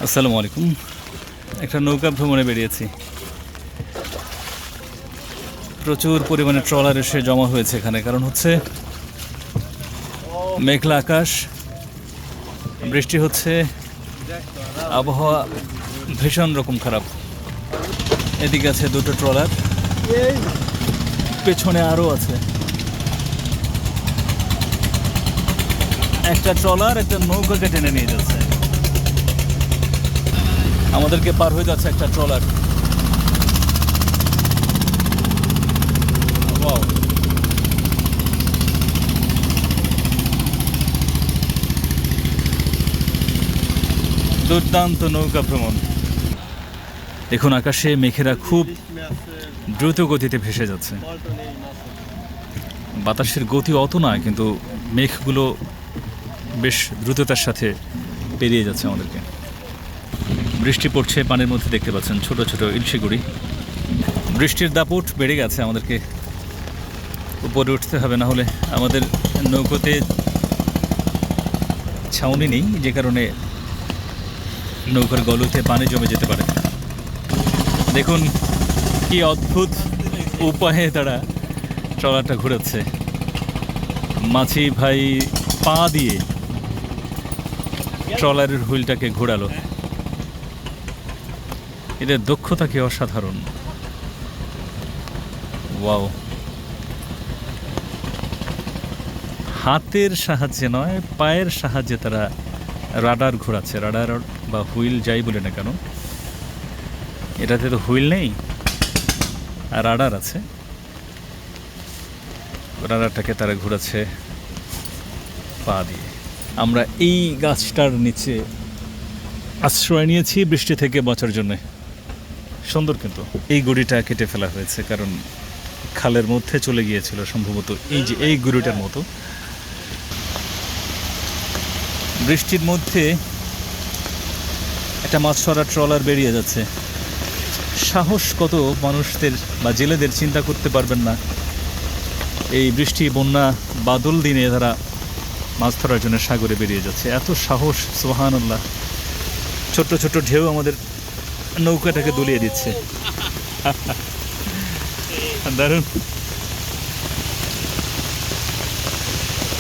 আসসালামু আলাইকুম। একটা নৌকা ভ্রমণে বেরিয়েছি। প্রচুর পরিমাণে ট্রলার এসে জমা হয়েছে এখানে, কারণ হচ্ছে মেঘলা আকাশ, বৃষ্টি হচ্ছে, আবহাওয়া ভীষণ রকম খারাপ। এদিকে আছে দুটো ট্রলার, পেছনে আরও আছে একটা ট্রলার, একটা নৌকাকে টেনে নিয়ে যাচ্ছে। আমাদেরকে পার হয়ে যাচ্ছে একটা ট্রলার। দুর্দান্ত নৌকা ভ্রমণ। দেখুন আকাশে মেঘেরা খুব দ্রুত গতিতে ভেসে যাচ্ছে। বাতাসের গতি অত না, কিন্তু মেঘগুলো বেশ দ্রুততার সাথে পেরিয়ে যাচ্ছে আমাদেরকে। বৃষ্টি পড়ছে, পানির মধ্যে দেখতে পাচ্ছেন ছোট ছোট ইলশিগুড়ি। বৃষ্টির দাপট বেড়ে গেছে, আমাদেরকে উপরে উঠতে হবে, না হলে আমাদের নৌকোতে ছাউনি নেই, যে কারণে নৌকার গলুতে পানি জমে যেতে পারে। দেখুন কি অদ্ভুত উপায়ে তারা ট্রলারটা ঘোরাচ্ছে। মাছি ভাই পা দিয়ে ট্রলারের হুইলটাকে ঘোরালো। এদের দক্ষতা কি অসাধারণ! ওয়াও! হাতের সাহায্যে নয়, পায়ের সাহায্যে তারা রাডার ঘোরাচ্ছে। রাডার বা হুইল যাই বলে না কেন, এটাতে তো হুইল নেই, আর রাডার আছে। রাডারটাকে তারা ঘোরাচ্ছে পা দিয়ে। আমরা এই গাছটার নিচে আশ্রয় নিয়েছি বৃষ্টি থেকে বাঁচার জন্যে। সুন্দর, কিন্তু এই গুড়িটা কেটে ফেলা হয়েছে, কারণ খালের মধ্যে চলে গিয়েছিল সম্ভবত। এই যে এই গুড়িটার মতো বৃষ্টির মধ্যে একটা মাছ ধরার ট্রলার বেরিয়ে যাচ্ছে। সাহস কত মানুষদের বা জেলেদের, চিন্তা করতে পারবেন না। এই বৃষ্টি, বন্যা, বাদল দিনে তারা মাছ ধরার জন্য সাগরে বেরিয়ে যাচ্ছে। এত সাহস! সুবহানাল্লাহ। ছোট্ট ছোট্ট ঢেউ আমাদের নৌকাটাকে দুলিয়ে দিচ্ছে। দারুণ!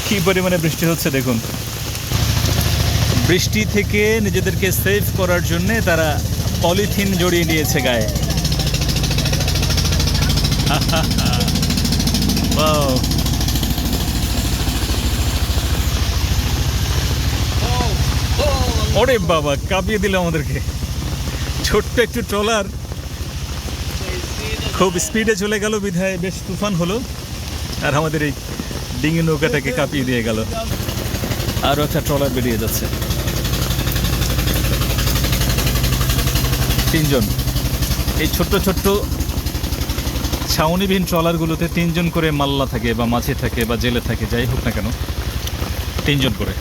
কি পরিমাণে বৃষ্টি হচ্ছে দেখুন। বৃষ্টি থেকে নিজেদেরকে সেভ করার জন্যে তারা পলিথিন জড়িয়ে নিয়েছে গায়ে। ওরে বাবা, কাঁপিয়ে দিল আমাদেরকে। ছোট্ট একটু ট্রলার খুব স্পিডে চলে গেল বিধায় বেশ তুফান হলো, আর আমাদের এই ডিঙি নৌকাটাকে কাঁপিয়ে দিয়ে গেল। আরও একটা ট্রলার বেরিয়ে যাচ্ছে। তিনজন। এই ছোট্ট ছোট্ট ছাউনিবিহীন ট্রলারগুলোতে তিনজন করে মাল্লা থাকে, বা মাছি থাকে, বা জেলে থাকে, যাই হোক না কেন, তিনজন করে।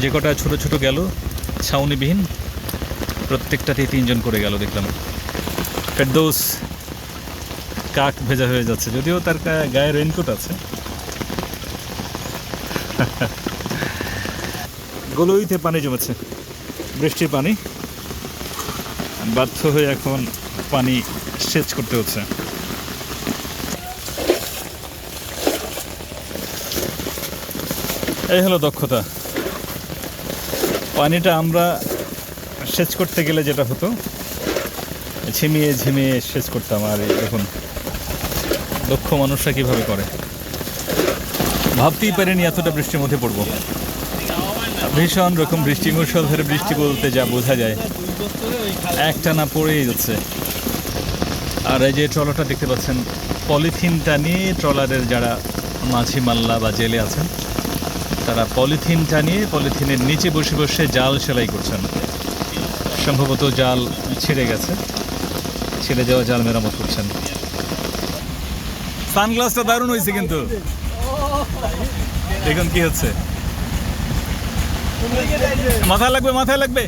যে কটা ছোট ছোট গেল ছাউনিবিহীন, প্রত্যেকটাতেই তিনজন করে গেল দেখলাম। ফেরদৌস কাক ভেজা হয়ে যাচ্ছে, যদিও তার গায়ে রেইনকোট আছে। গলুইতে পানি জমেছে, বৃষ্টির পানি। বাধ্য হয়ে এখন পানি সেচ করতে হচ্ছে। এই হলো দক্ষতা। পানিটা আমরা সেচ করতে গেলে যেটা হতো, ঝিমিয়ে ঝিমিয়ে সেচ করতাম, আর দেখুন দক্ষ মানুষরা কীভাবে করে। ভাবতেই পারিনি এতটা বৃষ্টির মধ্যে পড়বো। ভীষণ রকম বৃষ্টি, মুষলধারে বৃষ্টি বলতে যা বোঝা যায়, একটা না পড়েই যাচ্ছে। আর এই যে ট্রলারটা দেখতে পাচ্ছেন, পলিথিনটা নিয়ে ট্রলারের যারা মাঝি মাল্লা বা জেলে আছেন, তারা পলিথিনটা নিয়ে পলিথিনের নিচে বসে বসে জাল সেলাই করছেন। সম্ভবত জাল ছিঁড়ে গেছে, ছিঁড়ে যাওয়া জাল মেরামত করছেন। সানগ্লাসটা দারুণ হয়েছে, কিন্তু দেখুন কি হচ্ছে। মাথায় লাগবে, মাথায় লাগবে।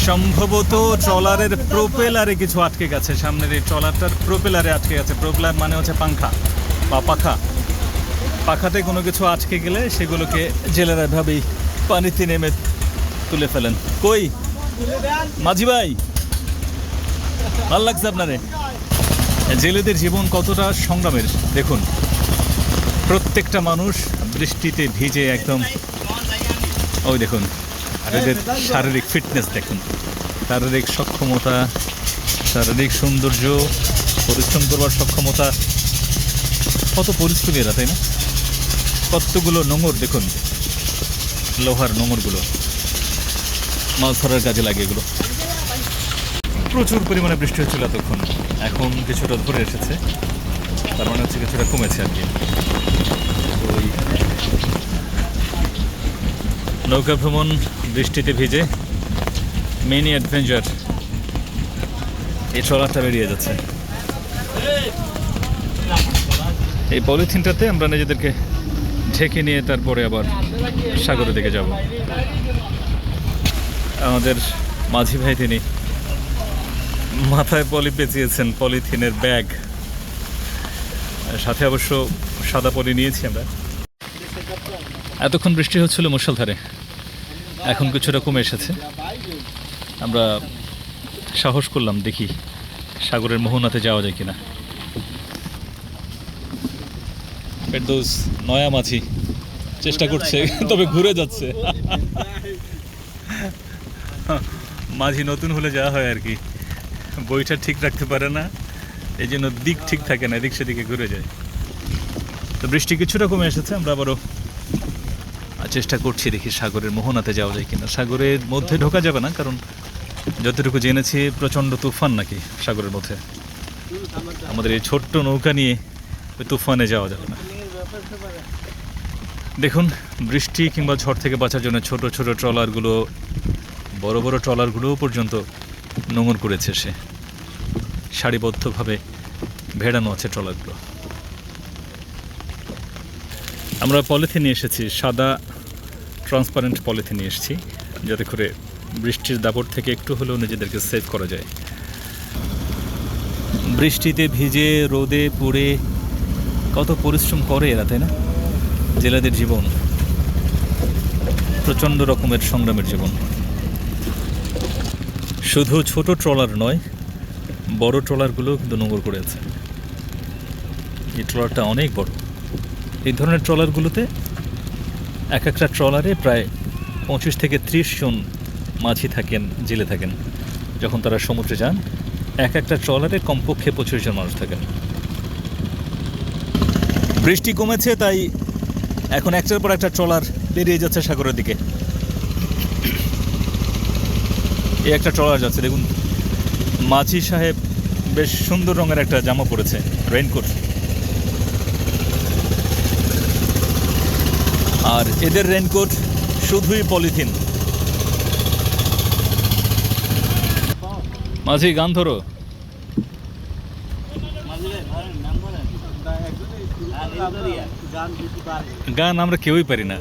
সম্ভবত ট্রলারের প্রোপেলারে কিছু আটকে গেছে। সামনের এই ট্রলারটার প্রোপেলারে আটকে গেছে। প্রোপেলার মানে হচ্ছে পাংখা বা পাখা। পাখাতে কোনো কিছু আটকে গেলে সেগুলোকে জেলেরা এভাবেই পানিতে নেমে তুলে ফেলেন। কই মাঝি ভাই, ভালো লাগছে আপনারে? জেলেদের জীবন কতটা সংগ্রামের দেখুন। প্রত্যেকটা মানুষ বৃষ্টিতে ভিজে একদম, ওই দেখুন, আর এদের শারীরিক ফিটনেস দেখুন, শারীরিক সক্ষমতা, শারীরিক সৌন্দর্য, পরিশ্রম করবার সক্ষমতা, কত পরিশ্রমী এরা, তাই না? কতগুলো নোঙর দেখুন, লোহার নোঙরগুলো মাছ ধরার কাজে লাগে এগুলো। প্রচুর পরিমাণে বৃষ্টি হচ্ছিল এতক্ষণ, এখন কিছুটা ধরে এসেছে, তার মানে হচ্ছে কিছুটা কমেছে আর কি। ওই নৌকা ভ্রমণ বৃষ্টিতে ভিজে মিনি অ্যাডভেঞ্চার, এই ট্রলারটা বেরিয়ে যাচ্ছে। এই পলিথিনটাতে আমরা নিজেদেরকে ঢেকে নিয়ে তারপরে আবার সাগরের দিকে যাব। আমাদের মাঝি ভাই তিনি মাথায় পলি পেঁচিয়েছেন, পলিথিনের ব্যাগ সাথে, অবশ্য সাদা পলি নিয়েছি আমরা। এতক্ষণ বৃষ্টি হচ্ছিল মুষলধারে, এখন কিছুটা কমে এসেছে। আমরা সাহস করলাম দেখি সাগরের মোহনাতে যাওয়া যায় কিনা। ফেরদৌস নয়া মাছি চেষ্টা করছে, তবে ঘুরে যাচ্ছে। মাঝি নতুন হলে যাওয়া হয় আর কি, বইটা ঠিক রাখতে পারে না, এই জন্য দিক ঠিক থাকে না, এদিক সেদিকে ঘুরে যায়। তো বৃষ্টি কিছুটা কমে এসেছে, আমরা আবারও চেষ্টা করছি দেখি সাগরের মোহনাতে যাওয়া যায় কিনা। সাগরের মধ্যে ঢোকা যাবে না, কারণ যতটুকু জেনেছি প্রচণ্ড তুফান নাকি সাগরের মধ্যে। আমাদের এই ছোট্ট নৌকা নিয়ে ওই তুফানে যাওয়া যাবে না। দেখুন, বৃষ্টি কিংবা ঝড় থেকে বাঁচার জন্য ছোট ছোট ট্রলারগুলো, বড় বড় ট্রলারগুলোও পর্যন্ত নোঙর করেছে সে, সারিবদ্ধভাবে ভেড়ানো আছে ট্রলারগুলো। আমরা পলিথিন নিয়ে এসেছি, সাদা ট্রান্সপারেন্ট পলিথিন নিয়ে এসেছি, যাতে করে বৃষ্টির দাপট থেকে একটু হলেও নিজেদেরকে সেভ করা যায়। বৃষ্টিতে ভিজে রোদে পুড়ে কত পরিশ্রম করে এরা, তাই না? জেলেদের জীবন প্রচণ্ড রকমের সংগ্রামের জীবন। শুধু ছোট ট্রলার নয়, বড় ট্রলারগুলো কিন্তু নোঙর করে আছে। এই ট্রলারটা অনেক বড়। এই ধরনের ট্রলারগুলোতে এক একটা ট্রলারে প্রায় 25 থেকে 30 জন মাঝি থাকেন, জেলে থাকেন। যখন তারা সমুদ্রে যান, এক একটা ট্রলারে কমপক্ষে 25 জন মানুষ থাকেন। বৃষ্টি কমেছে, তাই এখন একটার পর একটা ট্রলার বেরিয়ে যাচ্ছে সাগরের দিকে। এই একটা ট্রলার যাচ্ছে, দেখুন মাঝি সাহেব বেশ সুন্দর রঙের একটা জামা পরেছে, রেইনকোট। আর এদের রেইনকোট শুধুই পলিথিন। মাঝি গান ধরো। গান আমরা কেউই পারি না।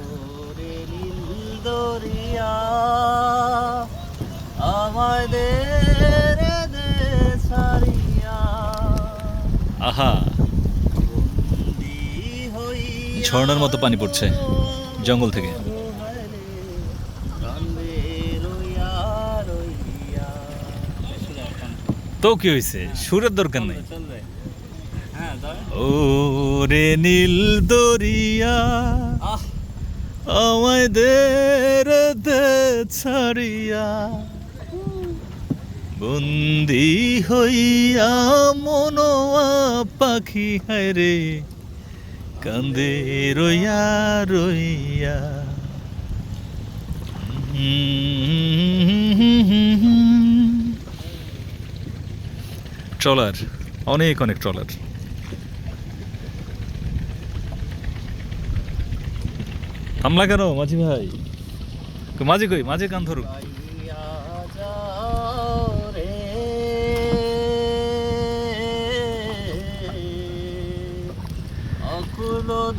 আহা, ঝর্ণার মতো পানি পড়ছে জঙ্গল থেকে। তো কি হয়েছে, সুরের দরকার নেই। ও রে নীল দরিয়া আমায় দে ছাড়িয়া, বন্দি হইয়া মনোয়া পাখি হায় রে কান্দে রইয়া রইয়া। ট্রলার, অনেক অনেক ট্রলার। হামলা কেন মাঝি ভাই? মাঝি কই, মাঝি গান ধরুক।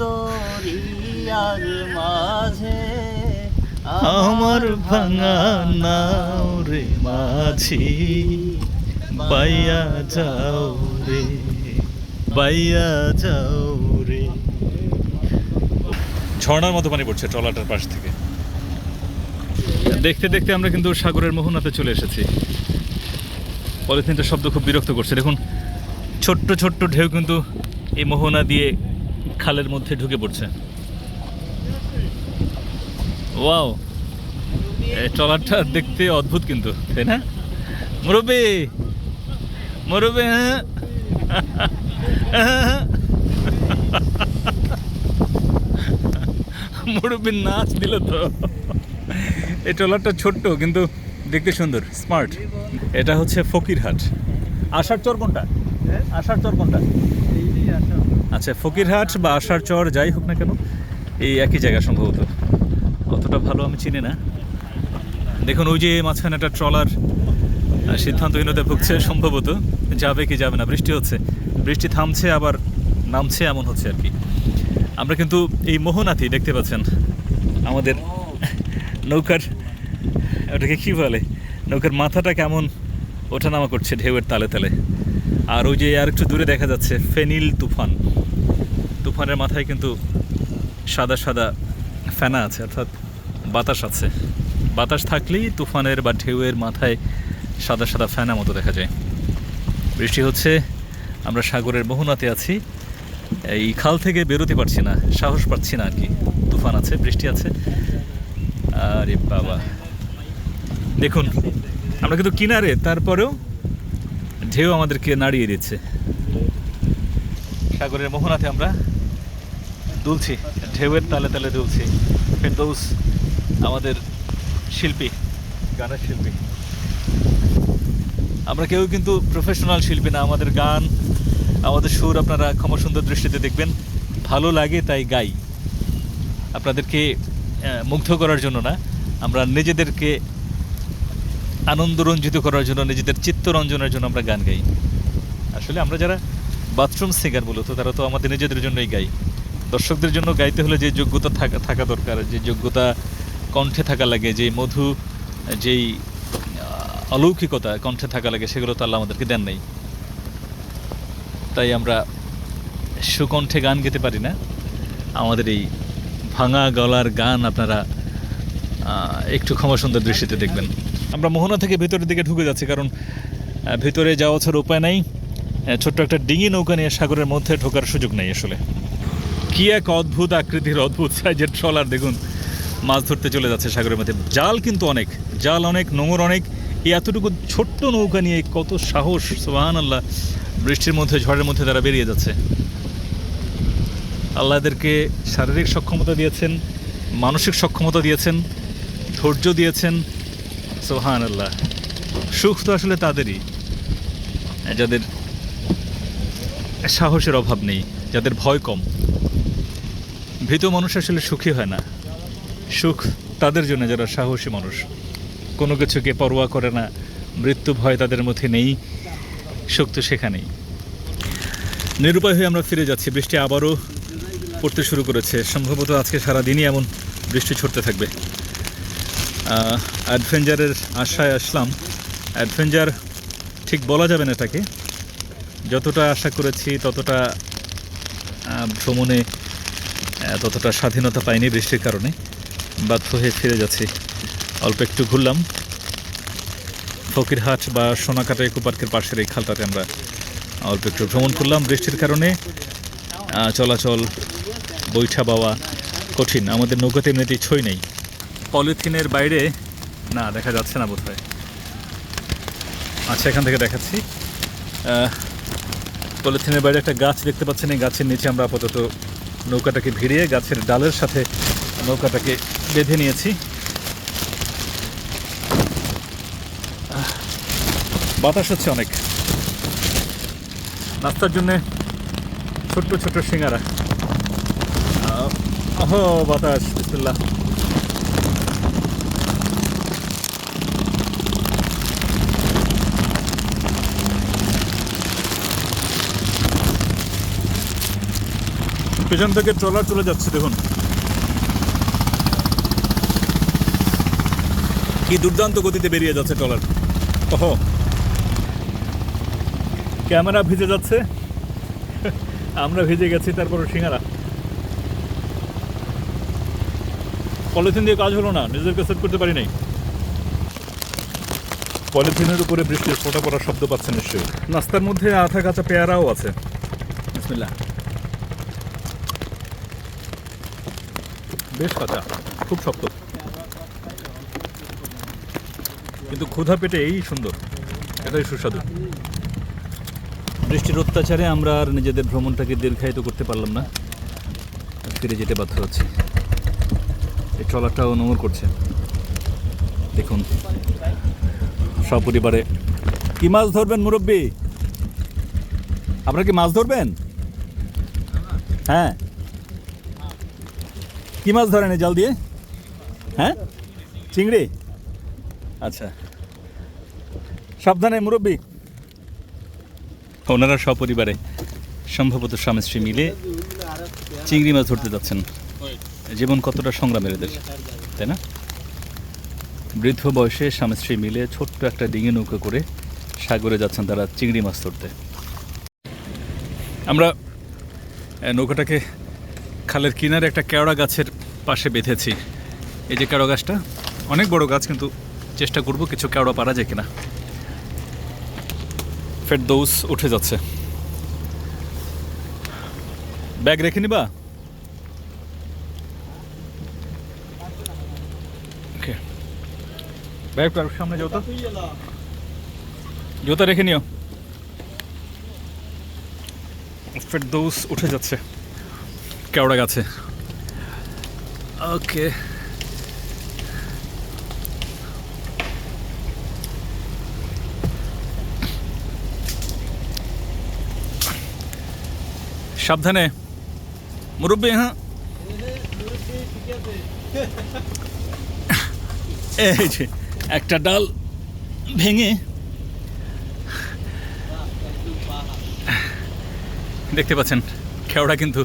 দরিয়ার মাঝে আমার ভাঙা নাও রে মাঝি, বাইয়া যাও রে, বাইয়া যাও রে। ঝর্ণার মতো পানি পড়ছে ট্রলারটার পাশ থেকে। দেখতে দেখতে আমরা কিন্তু সাগরের মোহনাতে চলে এসেছি। পলিথিনটার শব্দ খুব বিরক্ত করছে। দেখুন ছোট্ট ছোট্ট ঢেউ কিন্তু এই মোহনা দিয়ে খালের মধ্যে ঢুকে পড়ছে। ওয়াও, এই ট্রলারটা দেখতে অদ্ভুত কিন্তু, তাই না? মুরব্বি মুরব্বি, মুরব্বির নাচ দিল তো। এই ট্রলারটা ছোট্ট কিন্তু দেখতে সুন্দর, স্মার্ট। এটা হচ্ছে ফকিরহাট। আষাঢ় চর কোনটা? আষাঢ় চর কোনটা? আচ্ছা, ফকিরহাট বা আষাঢ় চর যাই হোক না কেন, এই একই জায়গা সম্ভবত। অতটা ভালো আমি চিনি না। দেখুন ওই যে মাঝখানে একটা ট্রলার সিদ্ধান্তহীনতায় ভুগছে, সম্ভবত যাবে কি যাবে না। বৃষ্টি হচ্ছে, বৃষ্টি থামছে আবার নামছে, এমন হচ্ছে আর কি। আমরা কিন্তু এই মোহনাতেই দেখতে পাচ্ছেন আমাদের নৌকার, ওটাকে কী বলে, নৌকার মাথাটা কেমন ওঠানামা করছে ঢেউয়ের তালে তালে। আর ওই যে আর একটু দূরে দেখা যাচ্ছে ফেনিল তুফান। তুফানের মাথায় কিন্তু সাদা সাদা ফেনা আছে, অর্থাৎ বাতাস আছে। বাতাস থাকলেই তুফানের বা ঢেউয়ের মাথায় সাদা সাদা ফেনা মতো দেখা যায়। বৃষ্টি হচ্ছে, আমরা সাগরের মোহনাতে আছি। এই খাল থেকে বেরোতে পারছি না, সাহস পাচ্ছি না আর কি। তুফান আছে, বৃষ্টি আছে। আরে বাবা, দেখুন আমরা কিন্তু কিনারে, তারপরেও ঢেউ আমাদেরকে নাড়িয়ে দিচ্ছে। সাগরের মোহনাতে আমরা দুলছি, ঢেউয়ের তালে তালে দুলছি। ফেরদৌস আমাদের শিল্পী, গানের শিল্পী। আমরা কেউ কিন্তু প্রফেশনাল শিল্পী না। আমাদের গান, আমাদের সুর আপনারা ক্ষমা সুন্দর দৃষ্টিতে দেখবেন। ভালো লাগে তাই গাই, আপনাদেরকে মুগ্ধ করার জন্য না। আমরা নিজেদেরকে আনন্দরঞ্জিত করার জন্য, নিজেদের চিত্তরঞ্জনের জন্য আমরা গান গাই। আসলে আমরা যারা বাথরুম সিঙ্গার মূলত, তারা তো আমাদের নিজেদের জন্যই গাই। দর্শকদের জন্য গাইতে হলে যে যোগ্যতা থাকা দরকার, যে যোগ্যতা কণ্ঠে থাকা লাগে, যে মধু, যেই অলৌকিকতা কণ্ঠে থাকা লাগে, সেগুলো তো আল্লাহ আমাদেরকে দেন নাই। তাই আমরা সুকণ্ঠে গান গেতে পারি না। আমাদের এই ভাঙা গলার গান আপনারা একটু ক্ষমা সুন্দর দৃষ্টিতে দেখবেন। আমরা মোহনা থেকে ভেতরের দিকে ঢুকে যাচ্ছি, কারণ ভেতরে যাওয়া ছাড়া উপায় নাই। ছোট্ট একটা ডিঙি নৌকা নিয়ে সাগরের মধ্যে ঢোকার সুযোগ নেই। আসলে কি এক অদ্ভুত আকৃতির, অদ্ভুত সাইজের ট্রলার। দেখুন মাছ ধরতে চলে যাচ্ছে সাগরের মধ্যে। জাল কিন্তু অনেক, জাল অনেক, নোঙর অনেক। এই এতটুকু ছোট্ট নৌকা নিয়ে কত সাহস! সুবহানাল্লাহ। বৃষ্টির মধ্যে, ঝড়ের মধ্যে তারা বেরিয়ে যাচ্ছে। আল্লাহ এদেরকে শারীরিক সক্ষমতা দিয়েছেন, মানসিক সক্ষমতা দিয়েছেন, ধৈর্য দিয়েছেন। সুবহানাল্লাহ। সুখ তো আসলে তাদেরই যাদের সাহসের অভাব নেই, যাদের ভয় কম। ভীত মানুষ আসলে সুখী হয় না। সুখ তাদের জন্য যারা সাহসী মানুষ, কোনো কিছুকে পরোয়া করে না, মৃত্যু ভয় তাদের মধ্যে নেই। সুখ তো সেখানেই। নিরুপায় হয়ে আমরা ফিরে যাচ্ছি। বৃষ্টি আবারও পড়তে শুরু করেছে। সম্ভবত আজকে সারাদিনই এমন বৃষ্টি ছড়তে থাকবে। অ্যাডভেঞ্চারের আশায় আসলাম। অ্যাডভেঞ্চার ঠিক বলা যাবে না এটাকে। যতটা আশা করেছি ততটা ভ্রমণে ততটা স্বাধীনতা পাইনি বৃষ্টির কারণে। বাধ্য হয়ে ফিরে যাচ্ছি। অল্প একটু ঘুরলাম ফকিরহাট বা সোনাকাটা ইকো পার্কের পাশের এই খালটাতে আমরা অল্প একটু ভ্রমণ করলাম। বৃষ্টির কারণে চলাচল, বৈঠা বাওয়া কঠিন। আমাদের নৌকাতে এমনিতেই ছই নেই। পলিথিনের বাইরে না, দেখা যাচ্ছে না বোধহয়। আচ্ছা, এখান থেকে দেখাচ্ছি। পলিথিনের বাইরে একটা গাছ দেখতে পাচ্ছেন। এই গাছের নিচে আমরা আপাতত নৌকাটাকে ভিড়িয়ে গাছের ডালের সাথে নৌকাটাকে বেঁধে নিয়েছি। বাতাস হচ্ছে অনেক। নাস্তার জন্যে ছোট্ট ছোট্ট সিঙ্গারা। বাতাস, বিসমিল্লাহ। পেছন থেকে ট্রলার চলে যাচ্ছে। দেখুন কি দুর্দান্ত গতিতে বেরিয়ে যাচ্ছে ট্রলার। ক্যামেরা ভিজে যাচ্ছে, আমরা ভিজে গেছি, তারপর সিঙ্গারা। পলিথিন দিয়ে কাজ হলো না, নিজেদেরকে সেট করতে পারি নাই। পলিথিনের উপরে বৃষ্টির ফোঁটা পড়ার শব্দ পাচ্ছেন নিশ্চয়ই। নাস্তার মধ্যে আধা কাঁচা পেয়ারাও আছে। বিসমিল্লাহ। বেশ কাঁচা, খুব শক্ত, কিন্তু ক্ষুধা পেটে এই সুন্দর, এটাই সুস্বাদু। বৃষ্টির অত্যাচারে আমরা আর নিজেদের ভ্রমণটাকে দীর্ঘায়িত করতে পারলাম না, ফিরে যেতে বাধ্য হচ্ছে। এই ট্রলারটাও নোংর করছে, দেখুন। সপরিবারে কি মাছ ধরবেন মুরব্বি? আপনারা কি মাছ ধরবেন? হ্যাঁ, কি মাছ ধরেন এই জাল দিয়ে? হ্যাঁ, চিংড়ি। আচ্ছা, সাবধানে মুরব্বি। ওনারা সপরিবারে সম্ভবত স্বামী স্ত্রী মিলে চিংড়ি মাছ ধরতে যাচ্ছেন। জীবন কতটা সংগ্রামের এদের, তাই না? বৃদ্ধ বয়সে স্বামী স্ত্রী মিলে ছোট্ট একটা ডিঙি নৌকা করে সাগরে যাচ্ছেন তারা চিংড়ি মাছ ধরতে। আমরা নৌকাটাকে খালের কিনারে একটা কেওড়া গাছের পাশে বেঁধেছি। এই যে কেওড়া গাছটা অনেক বড় গাছ, কিন্তু চেষ্টা করব কিছু কেওড়া পারা যায় কিনা। ফেরদৌস উঠে যাচ্ছে। ব্যাগ রেখে নিবা? ওকে, ব্যাগ সামনে জুতা, জুতা রেখে নিও। ফেরদৌস উঠে যাচ্ছে কেওড়া গাছে। ওকে, সাবধানে মুরব্বী। হ্যাঁ, এই যে একটা ডাল ভেঙে, দেখতে পাচ্ছেন কেওড়া কিন্তু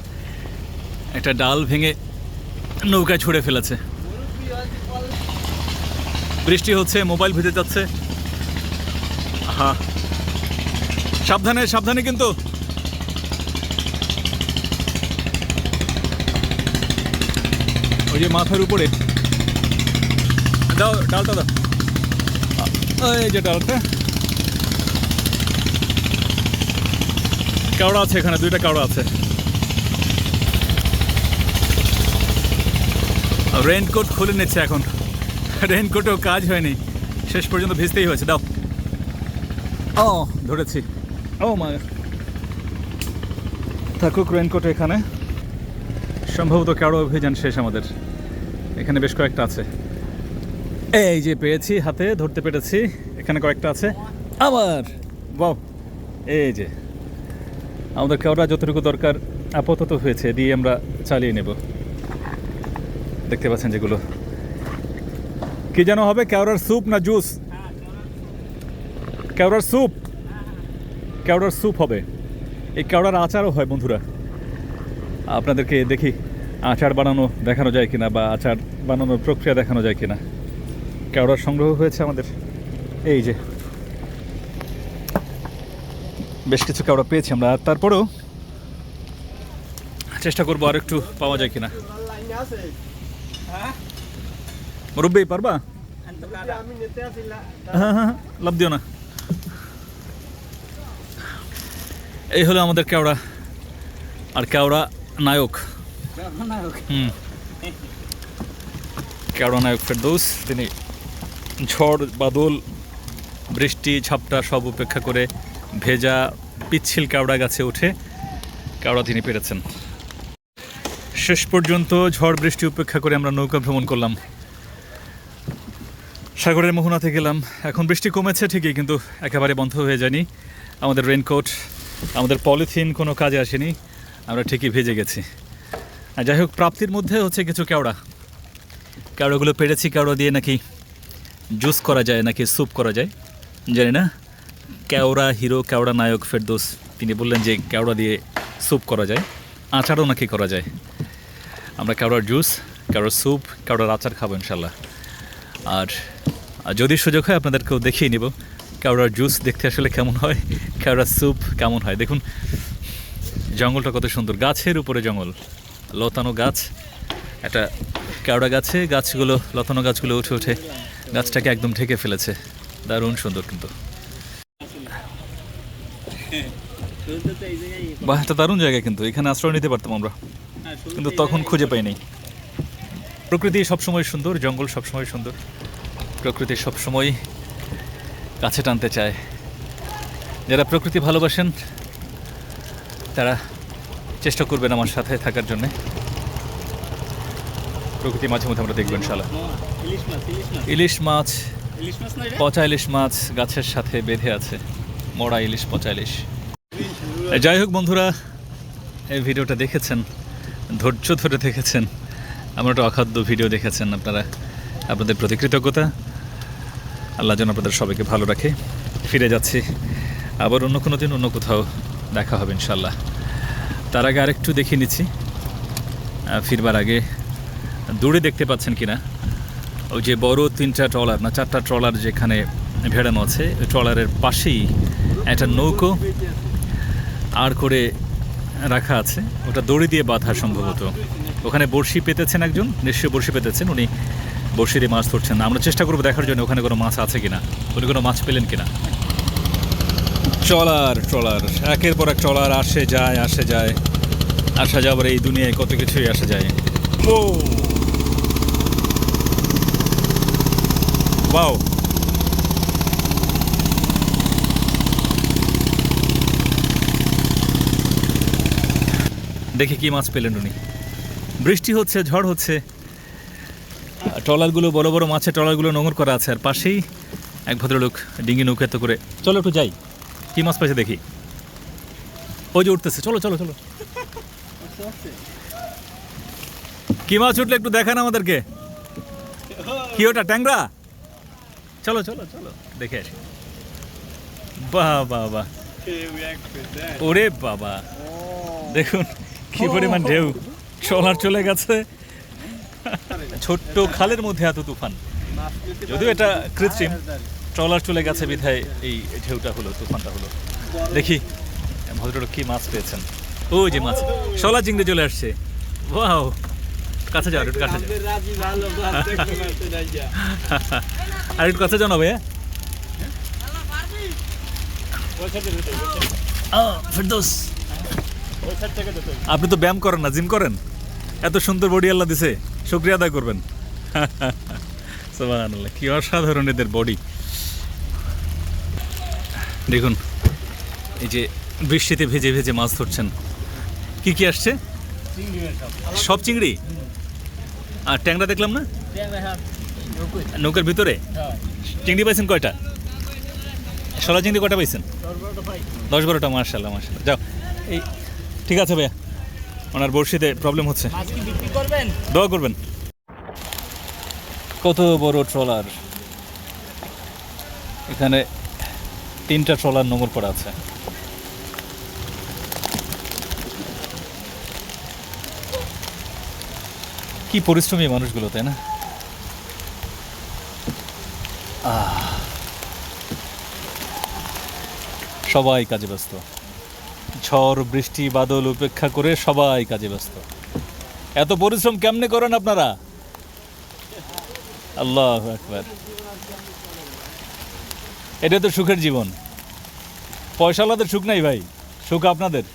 একটা ডাল ভেঙে নৌকায় ছুঁড়ে ফেলেছে। বৃষ্টি হচ্ছে, মোবাইল ভিজে যাচ্ছে। হ্যাঁ, সাবধানে সাবধানে কিন্তু। ওই যে মাথার উপরে দাও, ডালটা দাও। এই যে ডালটা, কেওড়া আছে এখানে, দুইটা কেওড়া আছে। রেইনকোট খুলে নিচ্ছে এখন, রেইনকোটেও কাজ হয়নি, শেষ পর্যন্ত ভিজতেই হয়েছে। দাও। ও ধরেছি, ও মা, থাকুক রেইনকোট এখানে। সম্ভবত কেওড়া অভিযান শেষ আমাদের। এখানে বেশ কয়েকটা আছে, এই যে পেয়েছি, হাতে ধরতে পেরেছি। এখানে কয়েকটা আছে আবার। বাহ, এই যে আমাদের কেওড়া যতটুকু দরকার আপাতত হয়েছে, দিয়ে আমরা চালিয়ে নেব। দেখতে পাচ্ছেন যেগুলো, কি যেন হবে, কেওড়ার স্যুপ না জুস? কেওড়ার স্যুপ, কেওড়ার স্যুপ হবে। এই কেওড়ার আচারও হয় বন্ধুরা। আপনাদেরকে দেখি আচার বানানো দেখানো যায় কিনা, বা আচার বানানোর প্রক্রিয়া দেখানো যায় কিনা। কেওড়ার সংগ্রহ হয়েছে আমাদের, এই যে বেশ কিছু কেওড়া পেয়েছি আমরা। আর তারপরেও চেষ্টা করবো আর একটু পাওয়া যায় কিনা। মুরব্বী পারবা? হ্যাঁ হ্যাঁ, লাভ দিও না। এই হলো আমাদের কেওড়া, আর কেওড়া নায়ক। কেওড়া নায়ক ফেরদৌস। তিনি ঝড় বাদল বৃষ্টি ঝাপটা সব উপেক্ষা করে ভেজা পিচ্ছিল কেওড়া গাছে উঠে কেওড়া তিনি পেরেছেন। শেষ পর্যন্ত ঝড় বৃষ্টি উপেক্ষা করে আমরা নৌকা ভ্রমণ করলাম, সাগরের মোহনাতে গেলাম। এখন বৃষ্টি কমেছে ঠিকই, কিন্তু একেবারে বন্ধ হয়ে যায়নি। আমাদের রেইনকোট, আমাদের পলিথিন কোনো কাজে আসেনি, আমরা ঠিকই ভেজে গেছি। আর যাই হোক, প্রাপ্তির মধ্যে হচ্ছে কিছু কেওড়া, কেওড়াগুলো পেরেছি। কেওড়া দিয়ে নাকি জুস করা যায়, নাকি স্যুপ করা যায়, জানি না। কেওড়া হিরো, কেওড়া নায়ক ফেরদৌস তিনি বললেন যে কেওড়া দিয়ে স্যুপ করা যায়, আচারও নাকি করা যায়। আমরা কেওড়ার জুস, কেওড়ার স্যুপ, কেওড়ার আচার খাবো ইনশাল্লাহ। আর যদি সুযোগ হয় আপনাদেরকেও দেখিয়ে নিব কেওড়ার জুস দেখতে আসলে কেমন হয়, কেওড়ার স্যুপ কেমন হয়। দেখুন জঙ্গলটা কত সুন্দর, গাছের উপরে জঙ্গল, লতানো গাছ, একটা কেওড়া গাছে গাছগুলো, লতানো গাছগুলো উঠে উঠে গাছটাকে একদম ঢেকে ফেলেছে। দারুণ সুন্দর কিন্তু। বাহ, এটা দারুণ জায়গা কিন্তু, এখানে আশ্রয় নিতে পারতাম আমরা, কিন্তু তখন খুঁজে পাইনি। প্রকৃতি সবসময় সুন্দর, জঙ্গল সবসময় সুন্দর, প্রকৃতি সবসময় কাছে টানতে চায়। যারা প্রকৃতি ভালোবাসেন তারা চেষ্টা করবেন আমার সাথে থাকার জন্যে। প্রকৃতি মাঝে মধ্যে আমরা দেখবেন ইনশাআল্লাহ। ইলিশ মাছ, পচা ইলিশ মাছ গাছের সাথে বেঁধে আছে, মরা ইলিশ, পচা ইলিশ। যাই হোক বন্ধুরা, এই ভিডিওটা দেখেছেন, ধৈর্য ধরে দেখেছেন, আমরা একটা অখাদ্য ভিডিও দেখেছেন, আপনারা, আপনাদের প্রতি কৃতজ্ঞতা। আল্লাহ যেন আপনাদের সবাইকে ভালো রাখে। ফিরে যাচ্ছি আবার অন্য কোনো দিন, অন্য কোথাও দেখা হবে ইনশাল্লাহ। তার আগে আরেকটু দেখিয়ে নিচ্ছি, ফিরবার আগে দূরে দেখতে পাচ্ছেন কিনা ওই যে বড় 3টা ট্রলার না 4টা ট্রলার যেখানে ভেড়ানো আছে, ওই ট্রলারের পাশেই একটা নৌকো আর করে রাখা আছে, ওটা দড়ি দিয়ে বাঁধা সম্ভবত। ওখানে বড়শি পেতেছেন একজন, নিশ্চয়ই বড়শি পেতেছেন, উনি বড়শি দিয়ে মাছ ধরছেন। আমরা চেষ্টা করবো দেখার জন্য ওখানে কোনো মাছ আছে কিনা, উনি কোনো মাছ পেলেন কিনা। ট্রলার একের পর এক ট্রলার আসে যায়, আসা যাবার এই দুনিয়ায় কত কিছুই আসা যায়। ও ওয়াও, দেখি কি মাছ পেলেন উনি। বৃষ্টি হচ্ছে, ঝড় হচ্ছে, ট্রলারগুলো বড় বড় মাছের ট্রলারগুলো নোঙর করা আছে, আর পাশেই এক ভদ্রলোক ডিঙি নৌকাতে করে। চলো একটু যাই, কি মাছ পাইছে দেখি। ওই যে উঠতেছে, চলো চলো চলো। কি মাছ উঠলে একটু দেখান আমাদেরকে। কি ওটা, ট্যাংরা? চলো চলো চলো দেখে আসি। বাহ বাহ বাহ, ওরে বাবা, দেখুন কি পরিমাণ ঢেউ, ট্রলার চলে গেছে। ছোট্ট খালের মধ্যে এত তুফান, যদিও এটা কৃত্রিম, ট্রলার চলে গেছে বিধায় এই ঢেউটা হলো, তুফানটা হলো। দেখি ভদ্রলোক কি মাছ পেয়েছেন। ওই যে মাছ, শলা চিংড়ি চলে আসছে। ওয়াও, কাছে যাও, একটু কাছে যাও, আর একটু কাছে যাও না ভাইয়া। ফেরদৌস, আপনি তো ব্যায়াম করেন না, জিম করেন, এত সুন্দর বডি আল্লাহ দিছে, শুকরিয়া আদায় করবেন। সুবহানাল্লাহ, কি অসাধারণ এদের বডি। দেখুন এই যে বৃষ্টিতে ভেজে ভেজে মাছ ধরছেন। কি কি আসছে? সব চিংড়ি আর ট্যাংরা দেখলাম না নৌকার ভিতরে। চিংড়ি পাইছেন কয়টা? শলা চিংড়ি কয়টা পাইছেন? 10-12টা। মাশাআল্লাহ মাশাআল্লাহ। যাও, এই ঠিক আছে ভাইয়া, ওনার বড়শিতে প্রবলেম হচ্ছে, দোয়া করবেন। কত বড় ট্রলার, এখানে 3টা ট্রলার নোঙর করা আছে। কি পরিশ্রমী মানুষগুলো, তাই না? সবাই কাজে ব্যস্ত, ঝড় বৃষ্টি বাদল উপেক্ষা করে সবাই কাজে ব্যস্ত। এত পরিশ্রম কেমনে করেন আপনারা? আল্লাহু আকবার। এটা তো সুখের জীবন। পয়সাওয়ালাদের সুখ নাই ভাই, সুখ আপনাদের।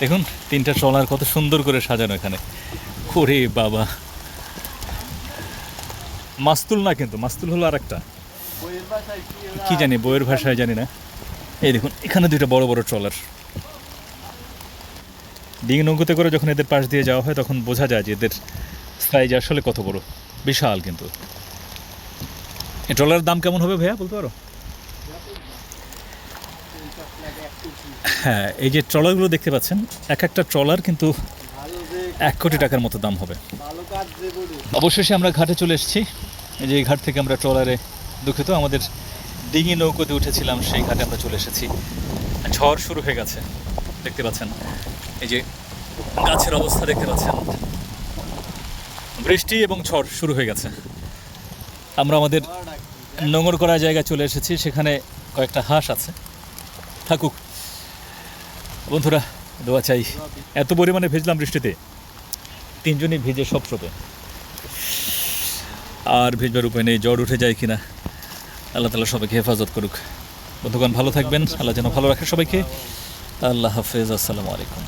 দেখুন 3টা ট্রলার কত সুন্দর করে সাজানো এখানে। ওরে বাবা, মাস্তুল না, কিন্তু মাস্তুল হলো আর একটা কি জানি, বইয়ের ভাষায় জানি না। এই দেখুন এখানে 2টা বড় বড় ট্রলার। ডিঙি নৌকোতে করে যখন এদের পাশ দিয়ে যাওয়া হয় তখন বোঝা যায় যে এদের সাইজ আসলে কত বড়, বিশাল। কিন্তু এই ট্রলারের দাম কেমন হবে ভাইয়া, বলতে পারো? হ্যাঁ, এই যে ট্রলারগুলো দেখতে পাচ্ছেন, এক একটা ট্রলার কিন্তু 1 কোটি টাকার মতো দাম হবে। অবশেষে আমরা ঘাটে চলে এসেছি। এই যে এই ঘাট থেকে আমরা ট্রলারে, দুঃখিত, আমাদের ডিঙি নৌকোতে উঠেছিলাম, সেই ঘাটে আমরা চলে এসেছি। ঝড় শুরু হয়ে গেছে, দেখতে পাচ্ছেন। এই যে গাছের অবস্থা দেখতে পাচ্ছেন, বৃষ্টি এবং ঝড় শুরু হয়ে গেছে। আমরা আমাদের নোঙর করা জায়গায় চলে এসেছি, সেখানে কয়েকটা হাঁস আছে, থাকুক। বন্ধুরা দোয়া চাই। এত পরিমাণে ভিজলাম বৃষ্টিতে, তিনজনই ভিজে সব স্রোতে, আর ভিজবার উপায় নেই, জ্বর উঠে যায় কিনা। আল্লাহ তাআলা সবাইকে হেফাজত করুক। বন্ধুগণ ভালো থাকবেন, আল্লাহ যেন ভালো রাখে সবাইকে। আল্লাহ হাফেজ, আসসালামু আলাইকুম।